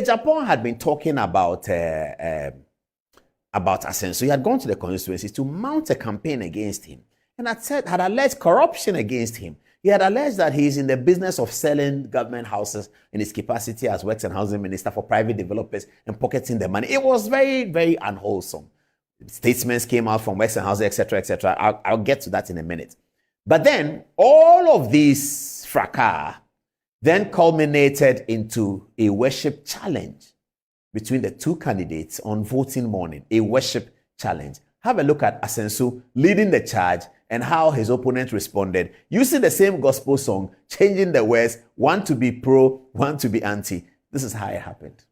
Agyapong had been talking about Asensu. He had gone to the constituencies to mount a campaign against him and had alleged corruption against him. He had alleged that he is in the business of selling government houses in his capacity as Works and Housing Minister for private developers and pocketing the money. It was very, very unwholesome. Statements came out from Works and Housing, etc., etc. I'll get to that in a minute. But then all of these fracas then culminated into a worship challenge between the two candidates on voting morning, a worship challenge. Have a look at Asensu leading the charge and how his opponent responded, using the same gospel song, changing the words, one to be pro, one to be anti. This is how it happened.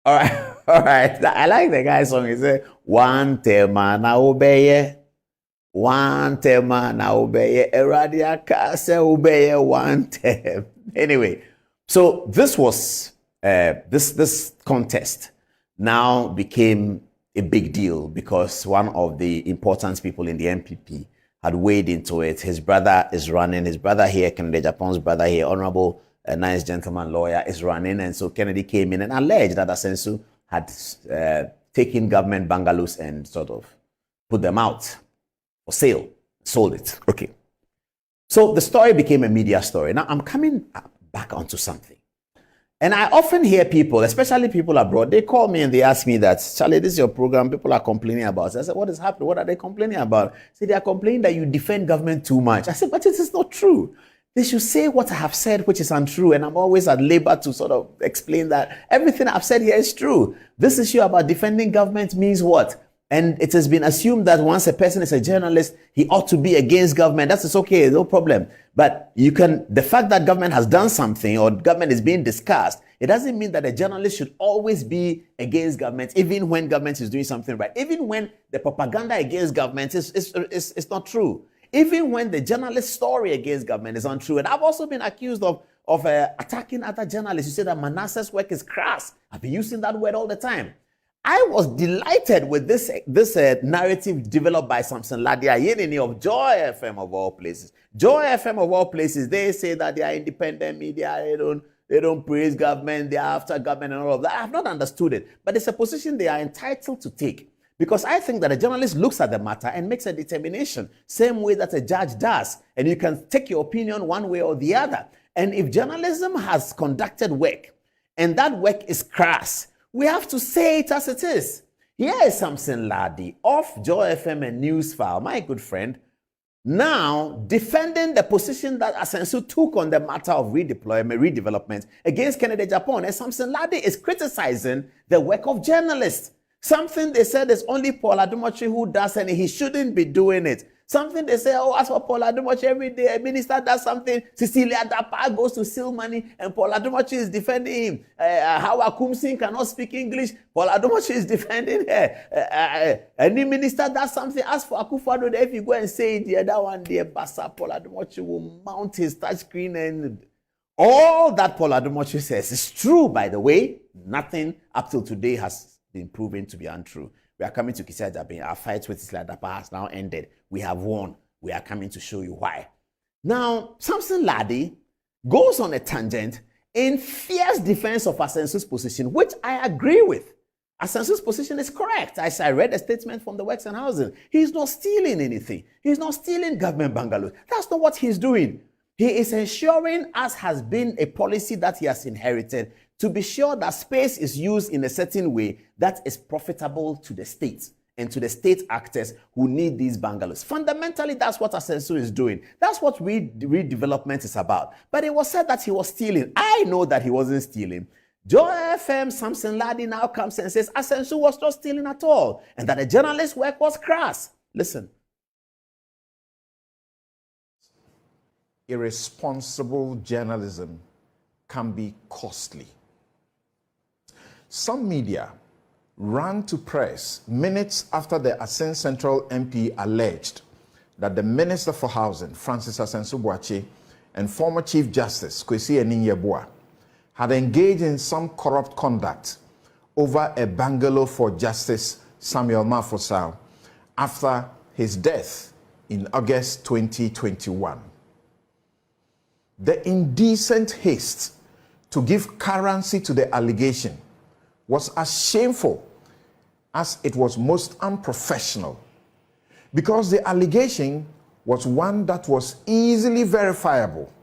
All right. I like the guy's song. He said, one tema na obeye. One tema na obeye. Eradia se obeye one tem. Anyway, so this was this contest now became a big deal because one of the important people in the MPP had weighed into it. His brother is running. His brother here, Kennedy Agyapong's brother here, Honorable nice gentleman lawyer, is running. And so Kennedy came in and alleged that Asensu had taken government bungalows and sort of put them out for sale, sold it. Okay. So the story became a media story. Now I'm coming back onto something. And I often hear people, especially people abroad, they call me and they ask me that, Charlie, this is your program, people are complaining about it. I said, what is happening? What are they complaining about? Say, they are complaining that you defend government too much. I said, but it is not true. They should say what I have said, which is untrue. And I'm always at labor to sort of explain that everything I've said here is true. This issue about defending government means what? And it has been assumed that once a person is a journalist, he ought to be against government. That's okay, no problem. But the fact that government has done something or government is being discussed, it doesn't mean that a journalist should always be against government, even when government is doing something right. Even when the propaganda against government is not true. Even when the journalist story against government is untrue. And I've also been accused of attacking other journalists. You say that Manasseh's work is crass. I've been using that word all the time. I was delighted with this narrative developed by Samson Ladia of Joy FM of all places. Joy FM of all places, they say that they are independent media, they don't praise government, they are after government and all of that. I have not understood it, but it's a position they are entitled to take. Because I think that a journalist looks at the matter and makes a determination, same way that a judge does. And you can take your opinion one way or the other. And if journalism has conducted work, and that work is crass, we have to say it as it is. Here is Samson Ladi of Joy FM and Newsfile, my good friend, now defending the position that Asensu took on the matter of redevelopment against Kennedy Agyapong. And Samson Ladi is criticizing the work of journalists. Something they said is only Paul Adumochi who does, and he shouldn't be doing it. Something they say, as for Paul Adumochi, every day a minister does something. Cecilia Dapa goes to steal money, and Paul Adumochi is defending him. How Akumsin cannot speak English, Paul Adumochi is defending her. Any minister does something. As for Akufo-Addo, if you go and say it, the other one, the Basa, Paul Adumochi will mount his touchscreen, and all that Paul Adumochi says is true, by the way. Nothing up till today has been proven to be untrue. We are coming to Kisi Agyapong. Our fight with Cecilia Dapa has now ended. We have won. We are coming to show you why. Now, Samson Ladi goes on a tangent in fierce defense of Asensu's position, which I agree with. Asensu's position is correct. As I read a statement from the Works and Housing, he's not stealing anything. He's not stealing government bungalows. That's not what he's doing. He is ensuring, as has been a policy that he has inherited, to be sure that space is used in a certain way that is profitable to the state. and to the state actors who need these bungalows. Fundamentally, that's what Asensu is doing. That's what redevelopment is about. But it was said that he was stealing. I know that he wasn't stealing. Joy FM, Samson Ladi now comes and says Asensu was not stealing at all, and that the journalist's work was crass. Listen. Irresponsible journalism can be costly. Some media ran to press minutes after the Asen Central MP alleged that the Minister for Housing, Francis Asensu-Boakye, and former Chief Justice, Kwesi Anin-Yeboah, had engaged in some corrupt conduct over a bungalow for Justice Samuel Mafosau after his death in August 2021. The indecent haste to give currency to the allegation was as shameful as it was most unprofessional, because the allegation was one that was easily verifiable,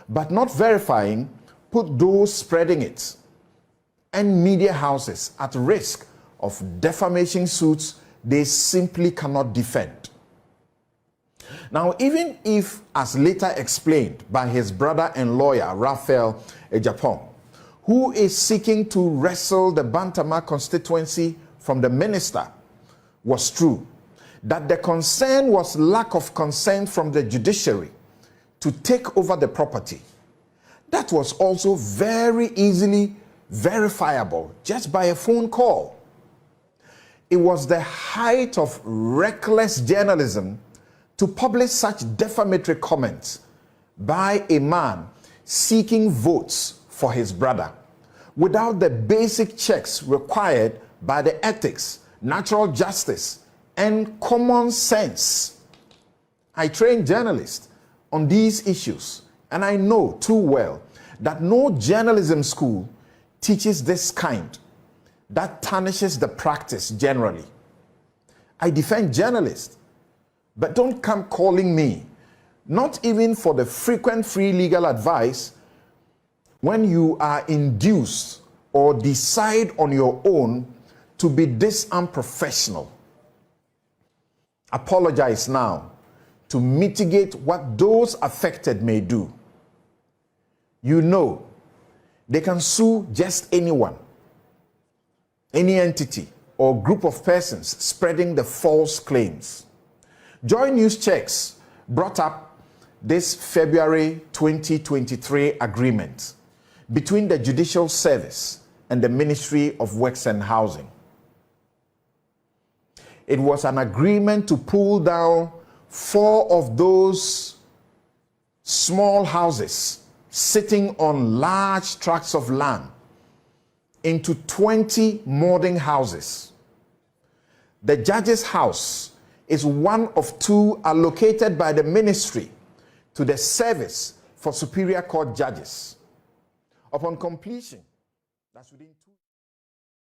but not verifying put those spreading it and media houses at risk of defamation suits they simply cannot defend. Now, even if, as later explained by his brother and lawyer, Raphael Agyapong, who is seeking to wrestle the Bantama constituency from the minister, was true, that the concern was lack of consent from the judiciary to take over the property, that was also very easily verifiable just by a phone call. It was the height of reckless journalism to publish such defamatory comments by a man seeking votes for his brother without the basic checks required by the ethics, natural justice, and common sense. I train journalists on these issues, and I know too well that no journalism school teaches this kind that tarnishes the practice generally. I defend journalists, but don't come calling me, not even for the frequent free legal advice, when you are induced or decide on your own to be this unprofessional. Apologize now to mitigate what those affected may do. You know, they can sue just anyone, any entity or group of persons spreading the false claims. Joy News Checks brought up this February 2023 agreement between the Judicial Service and the Ministry of Works and Housing. It was an agreement to pull down 4 of those small houses sitting on large tracts of land into 20 modern houses. The judge's house is one of 2 allocated by the ministry to the Service for Superior Court Judges. Upon completion, that's within 2.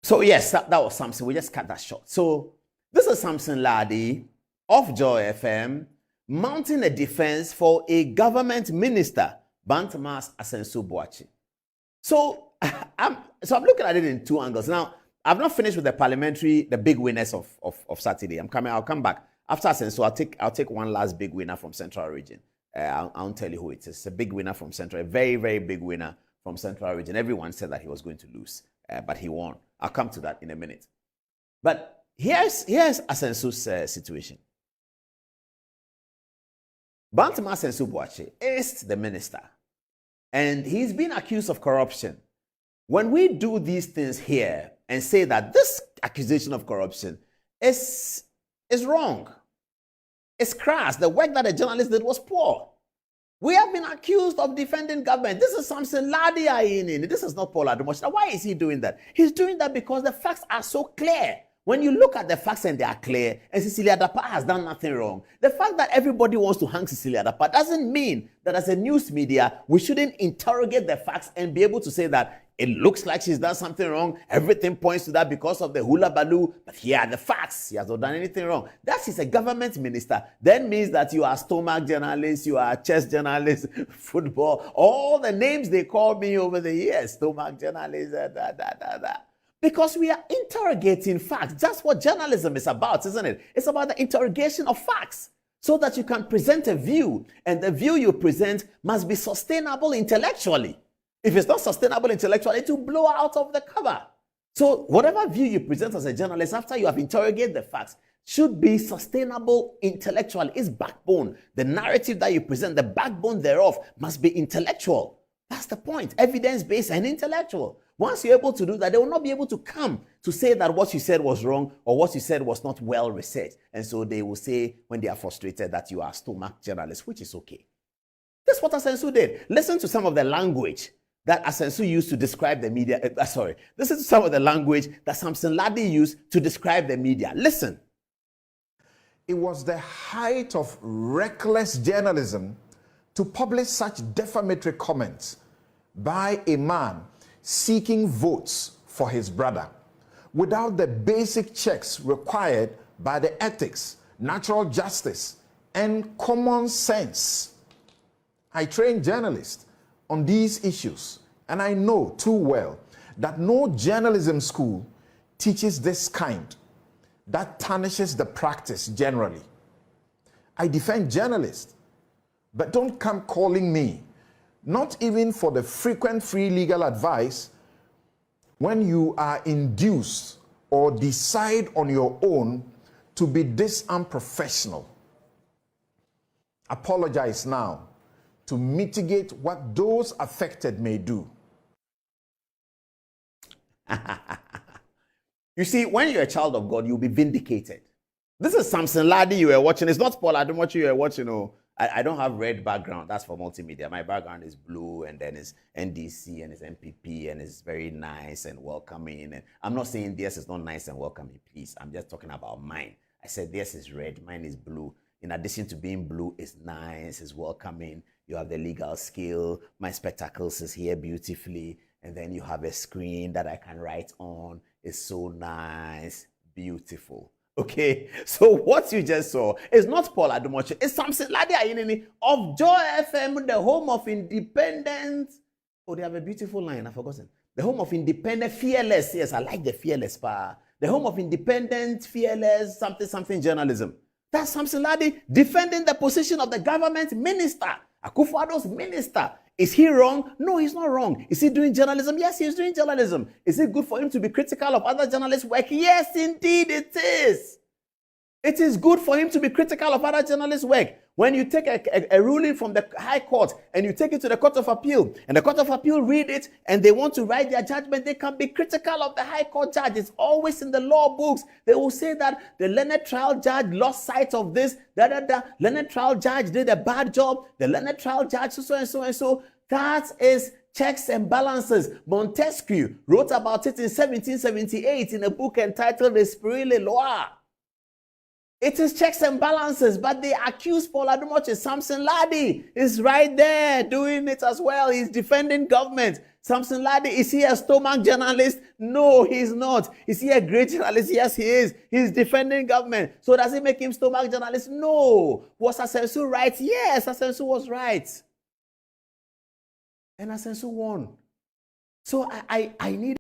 So yes, that was Samson. We just cut that short. So this is Samson Ladi of Joy FM mounting a defense for a government minister, Bantamas Asensu-Boakye. So I'm looking at it in 2 angles. Now, I've not finished with the big winners of Saturday. I'll come back after Asensu. I'll take one last big winner from Central Region. I won't tell you who it is. It's a big winner from Central, a very, very big winner from Central Region. Everyone said that he was going to lose, but he won. I'll come to that in a minute. But here's Asensu's situation. Bantama Asensu-Boakye is the minister, and he's been accused of corruption. When we do these things here and say that this accusation of corruption is wrong, it's crass, the work that the journalist did was poor. We have been accused of defending government. This is Samson Ladi Ayini. This is not Paul Adumoshina. Why is he doing that? He's doing that because the facts are so clear. When you look at the facts and they are clear, and Cecilia Dapa has done nothing wrong, the fact that everybody wants to hang Cecilia Dapa doesn't mean that as a news media, we shouldn't interrogate the facts and be able to say that it looks like she's done something wrong. Everything points to that because of the hula baloo, but here are the facts. She has not done anything wrong. That is a government minister. That means that you are stomach journalist, you are chess journalist, football, all the names they called me over the years, stomach journalist, Because we are interrogating facts. That's what journalism is about, isn't it? It's about the interrogation of facts so that you can present a view, and the view you present must be sustainable intellectually. If it's not sustainable intellectually, it will blow out of the cover. So whatever view you present as a journalist after you have interrogated the facts should be sustainable intellectually. It's backbone. The narrative that you present, the backbone thereof must be intellectual. That's the point. Evidence-based and intellectual. Once you're able to do that, they will not be able to come to say that what you said was wrong or what you said was not well researched. And so they will say, when they are frustrated, that you are a stomach journalist, which is okay. That's what Asensu did. Listen to some of the language that Asensu used to describe the media. Listen to some of the language that Samson Ladi used to describe the media. Listen. It was the height of reckless journalism to publish such defamatory comments by a man seeking votes for his brother without the basic checks required by the ethics, natural justice, and common sense. I train journalists on these issues, and I know too well that no journalism school teaches this kind that tarnishes the practice generally. I defend journalists, but don't come calling me, not even for the frequent free legal advice, when you are induced or decide on your own to be this unprofessional. Apologize now to mitigate what those affected may do. You see, when you're a child of God, you'll be vindicated. This is Samson Ladi you were watching. It's not Paul Adumochi you were watching. Oh, I don't have red background. That's for multimedia. My background is blue, and then it's NDC, and it's MPP, and it's very nice and welcoming. And I'm not saying this is not nice and welcoming, please. I'm just talking about mine. I said this is red, mine is blue. In addition to being blue, it's nice, it's welcoming. You have the legal skill. My spectacles is here beautifully. And then you have a screen that I can write on. It's so nice, beautiful. Okay, so what you just saw is not Paul Adumochi. It's Samson Ladi Ayinini of Joy FM, the home of independent. Oh, they have a beautiful line. I've forgotten. The home of independent, fearless. Yes, I like the fearless part. The home of independent, fearless, something journalism. That's Samson Ladi defending the position of the government minister, Akufo-Addo's minister. Is he wrong? No, he's not wrong. Is he doing journalism? Yes, he's doing journalism. Is it good for him to be critical of other journalists' work? Yes, indeed it is. It is good for him to be critical of other journalists' work. When you take a ruling from the High Court and you take it to the Court of Appeal, and the Court of Appeal read it and they want to write their judgment, they can be critical of the High Court judge. It's always in the law books. They will say that the learned trial judge lost sight of this, learned trial judge did a bad job, the learned trial judge so and so and so. That is checks and balances. Montesquieu wrote about it in 1778 in a book entitled L'Esprit le Loi. It is checks and balances, but they accuse Paul Adumochi. Samson Ladi is right there doing it as well. He's defending government. Samson Ladi, is he a stomach journalist? No, he's not. Is he a great journalist? Yes, he is. He's defending government. So does it make him stomach journalist? No. Was Asensu right? Yes, Asensu was right. And Asensu won. So I need